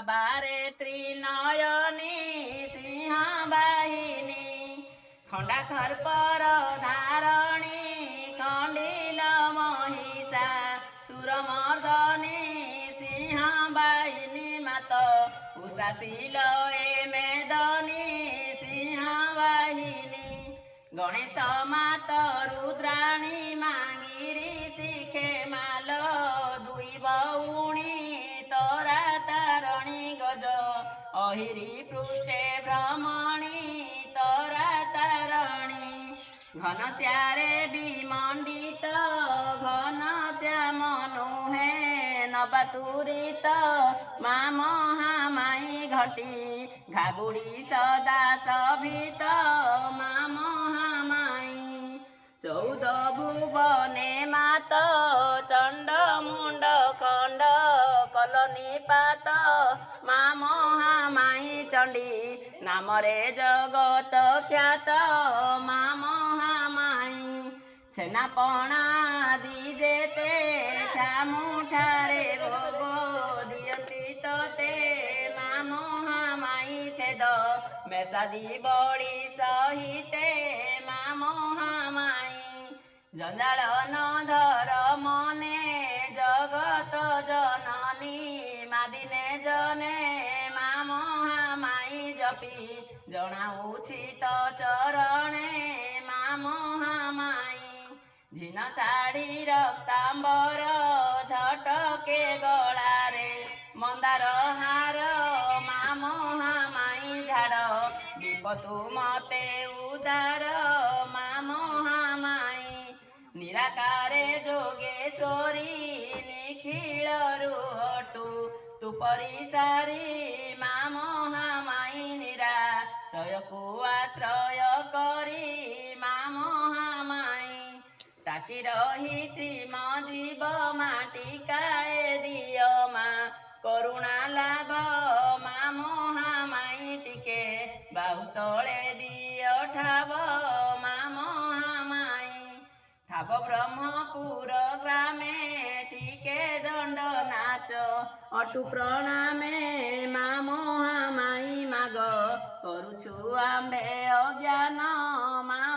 बारे त्रिनयनी सिंहवाहिनी खंडा खर्पर धारणी खंडिल महिषा सुरमर्दनी सिंहवाहिनी मात उषाशील मेदनी सिंहवाहिनी गणेश मात रुद्राणी मांगिरी शिखे माल दुई बौणी तोरा तारणी गज अहिरी पृष्ठे भ्रमणी तोरा तारणी घनश्यारे विमंडित घन श्याम नुहे नबातुरित मा महामाई घटी घागुड़ी सदा सभित मा महामाई 14 भुवने मात चंड मुंड खंड कलनी पात मा महामाई चंडी नामरे जगत ख्यात मा महामाई छेनापणा दिजेते छामुठारे भोग दियंती तोते मा महामाई छेद मेसादी बड़ी सहिते मा महामाई जंजाल न धर मने जगत जननी मादिने जने मा महामाई जपी जनाऊछि तो चरणे मा महामाई झिन शाढ़ी रक्तांबर झटके गलारे मंदार हार मा महामाई झाड़ दीपतु मते उदार मा महामाई निराकारे जोगेश्वरी निखिल रुहटु तु परिसारी मा महामाई निराशयकु आश्रय करी मा महामाई टाकी रहिछि म जीव माटिकाए दियो मा करुणा लाभ मा महामाई टिके बाहुस्थळे दियो ठाव मा महामाई ठाव ब्रह्मपुर ग्रामे टिके दंड नाच अटु प्रणामे मा महामाई माग करुछु आम्भे अज्ञान मा